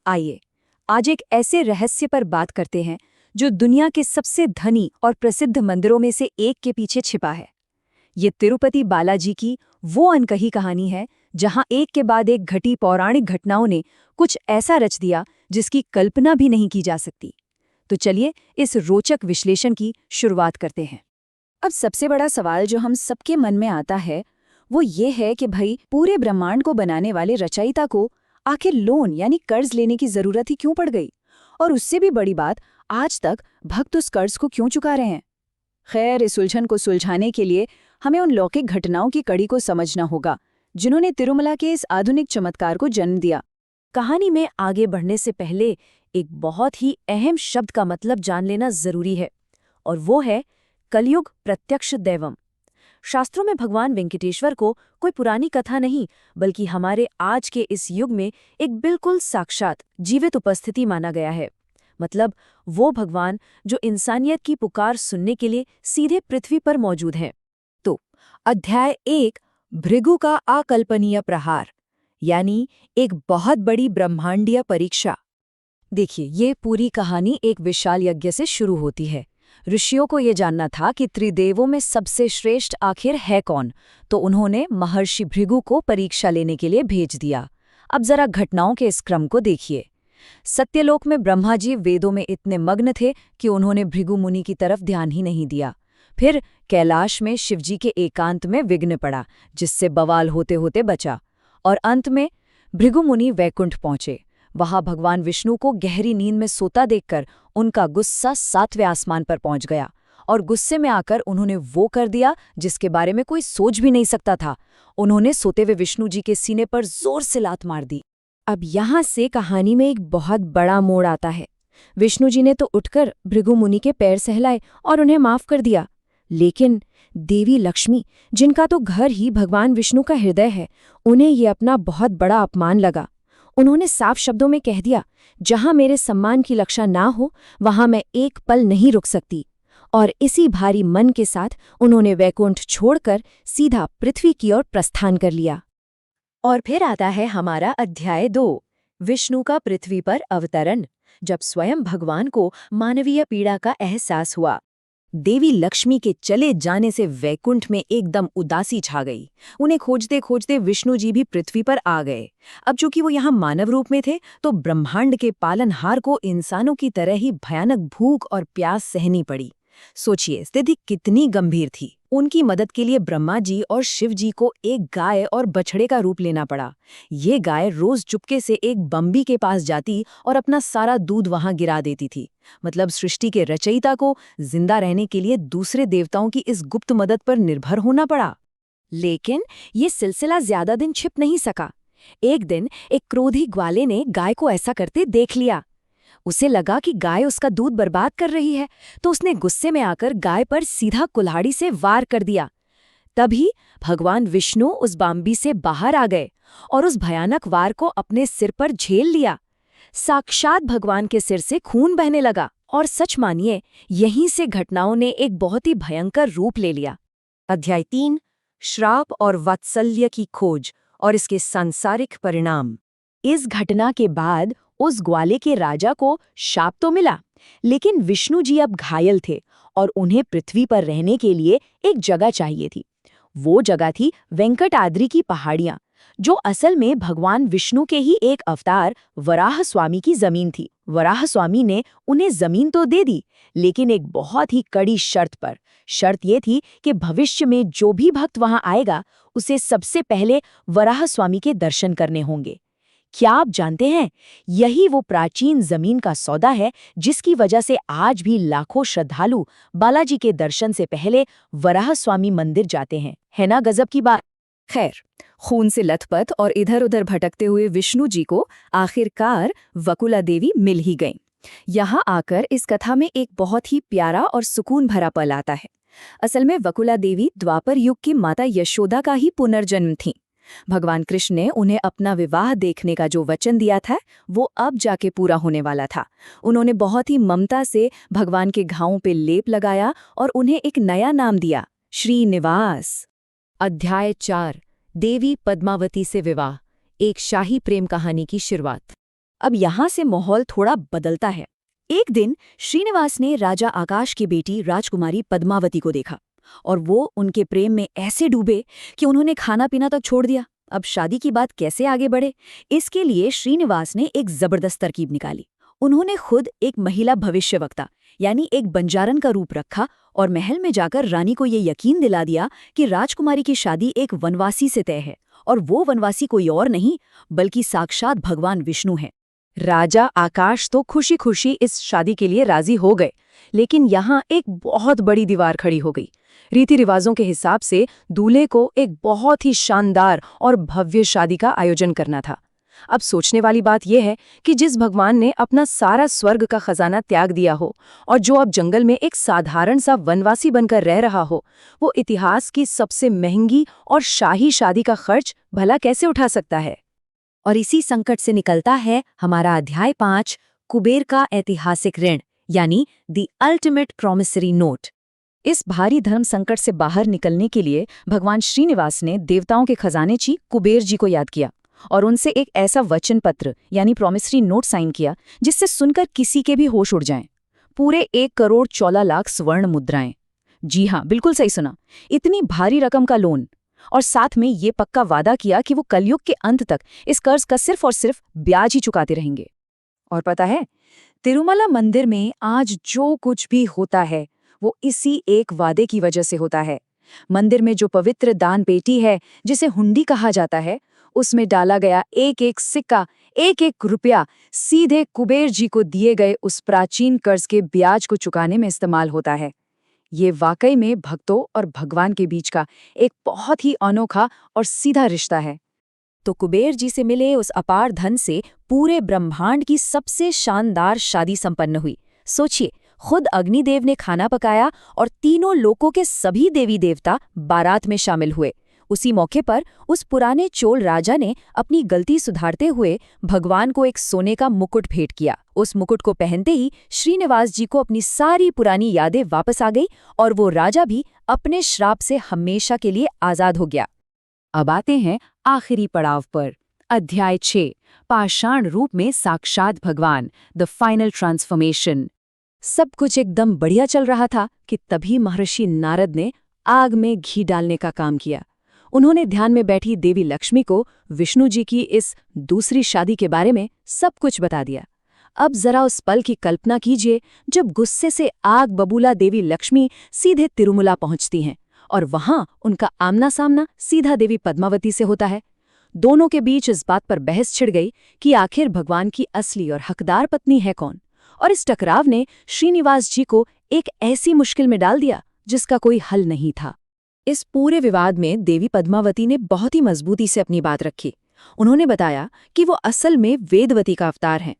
आइए आज एक ऐसे रहस्य पर बात करते हैं जो दुनिया के सबसे धनी और प्रसिद्ध मंदिरों में से एक के पीछे छिपा है। ये तिरुपति बालाजी की वो अनकही कहानी है जहां एक के बाद एक घटी पौराणिक घटनाओं ने कुछ ऐसा रच दिया जिसकी कल्पना भी नहीं की जा सकती। तो चलिए इस रोचक विश्लेषण की शुरुआत करते हैं। अब सबसे बड़ा सवाल जो हम सबके मन में आता है वो ये है कि भाई पूरे ब्रह्मांड को बनाने वाले रचयिता को आखिर लोन यानी कर्ज लेने की जरूरत ही क्यों पड़ गई, और उससे भी बड़ी बात आज तक भक्त उस कर्ज को क्यों चुका रहे हैं। खैर, इस उलझन को सुलझाने के लिए हमें उन लौकिक घटनाओं की कड़ी को समझना होगा जिन्होंने तिरुमला के इस आधुनिक चमत्कार को जन्म दिया। कहानी में आगे बढ़ने से पहले एक बहुत ही अहम शब्द का मतलब जान लेना जरूरी है, और वो है कलयुग प्रत्यक्ष दैवम। शास्त्रों में भगवान वेंकटेश्वर को कोई पुरानी कथा नहीं बल्कि हमारे आज के इस युग में एक बिल्कुल साक्षात जीवित उपस्थिति माना गया है। मतलब वो भगवान जो इंसानियत की पुकार सुनने के लिए सीधे पृथ्वी पर मौजूद हैं। तो अध्याय 1 भृगु का अकल्पनीय प्रहार, यानी एक बहुत बड़ी ब्रह्मांडीय परीक्षा। देखिए, ये पूरी कहानी एक विशाल यज्ञ से शुरू होती है। ऋषियों को ये जानना था कि त्रिदेवों में सबसे श्रेष्ठ आखिर है कौन, तो उन्होंने महर्षि भृगु को परीक्षा लेने के लिए भेज दिया। अब जरा घटनाओं के इस क्रम को देखिए। सत्यलोक में ब्रह्मा जी वेदों में इतने मग्न थे कि उन्होंने भृगु मुनि की तरफ ध्यान ही नहीं दिया। फिर कैलाश में शिवजी के एकांत में विघ्न पड़ा, जिससे बवाल होते होते बचा। और अंत में भृगु मुनि वैकुंठ पहुंचे। वहां भगवान विष्णु को गहरी नींद में सोता देखकर उनका गुस्सा 7वें आसमान पर पहुंच गया, और गुस्से में आकर उन्होंने वो कर दिया जिसके बारे में कोई सोच भी नहीं सकता था। उन्होंने सोते हुए विष्णु जी के सीने पर जोर से लात मार दी। अब यहाँ से कहानी में एक बहुत बड़ा मोड़ आता है। विष्णु जी ने तो उठकर भृगु मुनि के पैर सहलाए और उन्हें माफ कर दिया, लेकिन देवी लक्ष्मी, जिनका तो घर ही भगवान विष्णु का हृदय है, उन्हें ये अपना बहुत बड़ा अपमान लगा। उन्होंने साफ शब्दों में कह दिया, जहां मेरे सम्मान की रक्षा ना हो वहां मैं एक पल नहीं रुक सकती। और इसी भारी मन के साथ उन्होंने वैकुंठ छोड़कर सीधा पृथ्वी की ओर प्रस्थान कर लिया। और फिर आता है हमारा अध्याय 2 विष्णु का पृथ्वी पर अवतरण, जब स्वयं भगवान को मानवीय पीड़ा का एहसास हुआ। देवी लक्ष्मी के चले जाने से वैकुंठ में एकदम उदासी छा गई। उन्हें खोजते खोजते विष्णु जी भी पृथ्वी पर आ गए। अब चूंकि वो यहाँ मानव रूप में थे, तो ब्रह्मांड के पालनहार को इंसानों की तरह ही भयानक भूख और प्यास सहनी पड़ी। सोचिए, स्थिति कितनी गंभीर थी। उनकी मदद के लिए ब्रह्मा जी और शिव जी को एक गाय और बछड़े का रूप लेना पड़ा। ये गाय रोज चुपके से एक बम्बी के पास जाती और अपना सारा दूध वहां गिरा देती थी। मतलब सृष्टि के रचयिता को जिंदा रहने के लिए दूसरे देवताओं की इस गुप्त मदद पर निर्भर होना पड़ा। लेकिन ये सिलसिला ज्यादा दिन छिप नहीं सका। एक दिन एक क्रोधी ग्वाले ने गाय को ऐसा करते देख लिया। उसे लगा कि गाय उसका दूध बर्बाद कर रही है, तो उसने गुस्से में आकर गाय पर सीधा कुल्हाड़ी से वार कर दिया। तभी भगवान विष्णु उस बाम्बी से बाहर आ गए और उस भयानक वार को अपने सिर पर झेल लिया। साक्षात भगवान के सिर से खून बहने लगा, और सच मानिए यहीं से घटनाओं ने एक बहुत ही भयंकर रूप ले लिया। अध्याय 3 श्राप और वात्सल्य की खोज और इसके सांसारिक परिणाम। इस घटना के बाद उस ग्वाले के राजा को शाप तो मिला, लेकिन विष्णु जी अब घायल थे और उन्हें पृथ्वी पर रहने के लिए एक जगह चाहिए थी। वो जगह थी वेंकटाद्रि की पहाड़ियां, जो असल में भगवान विष्णु के ही एक अवतार वराह स्वामी की जमीन थी। वराह स्वामी ने उन्हें जमीन तो दे दी, लेकिन एक बहुत ही कड़ी शर्त पर। शर्त ये थी कि भविष्य में जो भी भक्त वहां आएगा उसे सबसे पहले वराह स्वामी के दर्शन करने होंगे। क्या आप जानते हैं, यही वो प्राचीन जमीन का सौदा है जिसकी वजह से आज भी लाखों श्रद्धालु बालाजी के दर्शन से पहले वराह स्वामी मंदिर जाते हैं। है ना गजब की बात। खैर, खून से लथपथ और इधर उधर भटकते हुए विष्णु जी को आखिरकार वकुला देवी मिल ही गईं। यहाँ आकर इस कथा में एक बहुत ही प्यारा और सुकून भरा पल आता है। असल में वकुला देवी द्वापर युग की माता यशोदा का ही पुनर्जन्म थीं। भगवान कृष्ण ने उन्हें अपना विवाह देखने का जो वचन दिया था वो अब जाके पूरा होने वाला था। उन्होंने बहुत ही ममता से भगवान के घावों पे लेप लगाया और उन्हें एक नया नाम दिया, श्रीनिवास। अध्याय 4 देवी पद्मावती से विवाह, एक शाही प्रेम कहानी की शुरुआत। अब यहाँ से माहौल थोड़ा बदलता है। एक दिन श्रीनिवास ने राजा आकाश की बेटी राजकुमारी पद्मावती को देखा और वो उनके प्रेम में ऐसे डूबे कि उन्होंने खाना पीना तक छोड़ दिया। अब शादी की बात कैसे आगे बढ़े, इसके लिए श्रीनिवास ने एक जबरदस्त तरकीब निकाली। उन्होंने खुद एक महिला भविष्यवक्ता यानी एक बंजारन का रूप रखा और महल में जाकर रानी को ये यकीन दिला दिया कि राजकुमारी की शादी एक वनवासी से तय है और वो वनवासी कोई और नहीं बल्कि साक्षात भगवान विष्णु है। राजा आकाश तो खुशी खुशी इस शादी के लिए राजी हो गए, लेकिन यहाँ एक बहुत बड़ी दीवार खड़ी हो गई। रीति रिवाजों के हिसाब से दूल्हे को एक बहुत ही शानदार और भव्य शादी का आयोजन करना था। अब सोचने वाली बात यह है कि जिस भगवान ने अपना सारा स्वर्ग का खजाना त्याग दिया हो और जो अब जंगल में एक साधारण सा वनवासी बनकर रह रहा हो, वो इतिहास की सबसे महंगी और शाही शादी का खर्च भला कैसे उठा सकता है। और इसी संकट से निकलता है हमारा अध्याय 5, कुबेर का ऐतिहासिक ऋण यानी द अल्टीमेट प्रॉमिसरी नोट। इस भारी धर्म संकट से बाहर निकलने के लिए भगवान श्रीनिवास ने देवताओं के खजानेची कुबेर जी को याद किया और उनसे एक ऐसा वचन पत्र यानी प्रॉमिसरी नोट साइन किया जिससे सुनकर किसी के भी होश उड़ जाएं। पूरे 1,14,00,000 स्वर्ण मुद्राएं। जी हाँ, बिल्कुल सही सुना, इतनी भारी रकम का लोन। और साथ में ये पक्का वादा किया कि वो कलयुग के अंत तक इस कर्ज का सिर्फ और सिर्फ ब्याज ही चुकाते रहेंगे। और पता है, तिरुमला मंदिर में आज जो कुछ भी होता है वो इसी एक वादे की वजह से होता है। मंदिर में जो पवित्र दान पेटी है जिसे हुंडी कहा जाता है, उसमें डाला गया एक एक सिक्का, एक एक रुपया सीधे कुबेर जी को दिए गए उस प्राचीन कर्ज के ब्याज को चुकाने में इस्तेमाल होता है। ये वाकई में भक्तों और भगवान के बीच का एक बहुत ही अनोखा और सीधा रिश्ता है। तो कुबेर जी से मिले उस अपार धन से पूरे ब्रह्मांड की सबसे शानदार शादी संपन्न हुई। सोचिए, खुद अग्निदेव ने खाना पकाया और तीनों लोकों के सभी देवी देवता बारात में शामिल हुए। उसी मौके पर उस पुराने चोल राजा ने अपनी गलती सुधारते हुए भगवान को एक सोने का मुकुट भेंट किया। उस मुकुट को पहनते ही श्रीनिवास जी को अपनी सारी पुरानी यादें वापस आ गई और वो राजा भी अपने श्राप से हमेशा के लिए आजाद हो गया। अब आते हैं आखिरी पड़ाव पर, अध्याय 6, पाषाण रूप में साक्षात भगवान, द फाइनल ट्रांसफॉर्मेशन। सब कुछ एकदम बढ़िया चल रहा था कि तभी महर्षि नारद ने आग में घी डालने का काम किया। उन्होंने ध्यान में बैठी देवी लक्ष्मी को विष्णु जी की इस दूसरी शादी के बारे में सब कुछ बता दिया। अब जरा उस पल की कल्पना कीजिए जब गुस्से से आग बबूला देवी लक्ष्मी सीधे तिरुमला पहुंचती हैं और वहां उनका आमना सामना सीधा देवी पद्मावती से होता है। दोनों के बीच इस बात पर बहस छिड़ गई कि आखिर भगवान की असली और हकदार पत्नी है कौन, और इस टकराव ने श्रीनिवास जी को एक ऐसी मुश्किल में डाल दिया जिसका कोई हल नहीं था। इस पूरे विवाद में देवी पद्मावती ने बहुत ही मजबूती से अपनी बात रखी। उन्होंने बताया कि वो असल में वेदवती का अवतार हैं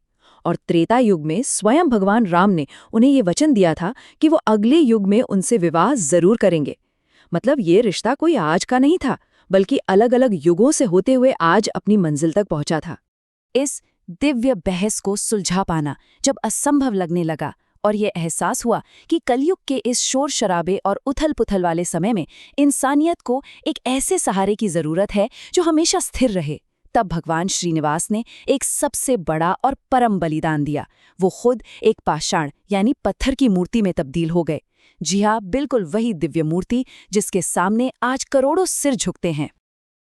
और त्रेता युग में स्वयं भगवान राम ने उन्हें ये वचन दिया था कि वो अगले युग में उनसे विवाह जरूर करेंगे। मतलब ये रिश्ता कोई आज का नहीं था, बल्कि अलग अलग युगों से होते हुए आज अपनी मंजिल तक पहुंचा था। इस दिव्य बहस को सुलझा पाना जब असंभव लगने लगा और ये एहसास हुआ कि कलयुग के इस शोर शराबे और उथल पुथल वाले समय में इंसानियत को एक ऐसे सहारे की जरूरत है जो हमेशा स्थिर रहे, तब भगवान श्रीनिवास ने एक सबसे बड़ा और परम बलिदान दिया। वो खुद एक पाषाण यानी पत्थर की मूर्ति में तब्दील हो गए। जी हाँ, बिल्कुल वही दिव्य मूर्ति जिसके सामने आज करोड़ों सिर झुकते हैं।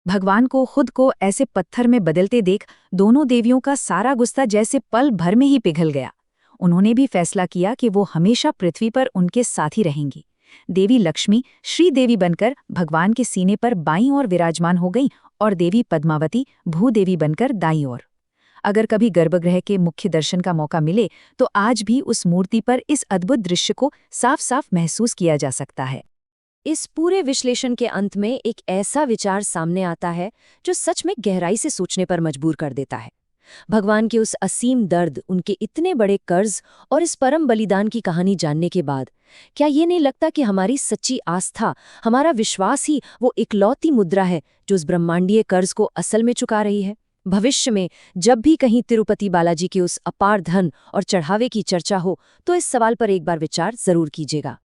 भगवान को खुद को ऐसे पत्थर में बदलते देख दोनों देवियों का सारा गुस्सा जैसे पल भर में ही पिघल गया। उन्होंने भी फैसला किया कि वो हमेशा पृथ्वी पर उनके साथ ही रहेंगी। देवी लक्ष्मी श्रीदेवी बनकर भगवान के सीने पर बाईं ओर विराजमान हो गईं और देवी पद्मावती भूदेवी बनकर दाईं ओर। अगर कभी गर्भगृह के मुख्य दर्शन का मौका मिले तो आज भी उस मूर्ति पर इस अद्भुत दृश्य को साफ साफ महसूस किया जा सकता है। इस पूरे विश्लेषण के अंत में एक ऐसा विचार सामने आता है जो सच में गहराई से सोचने पर मजबूर कर देता है। भगवान के उस असीम दर्द, उनके इतने बड़े कर्ज और इस परम बलिदान की कहानी जानने के बाद क्या ये नहीं लगता कि हमारी सच्ची आस्था, हमारा विश्वास ही वो इकलौती मुद्रा है जो उस ब्रह्मांडीय कर्ज को असल में चुका रही है? भविष्य में जब भी कहीं तिरुपति बालाजी के उस अपार धन और चढ़ावे की चर्चा हो तो इस सवाल पर एक बार विचार जरूर कीजिएगा।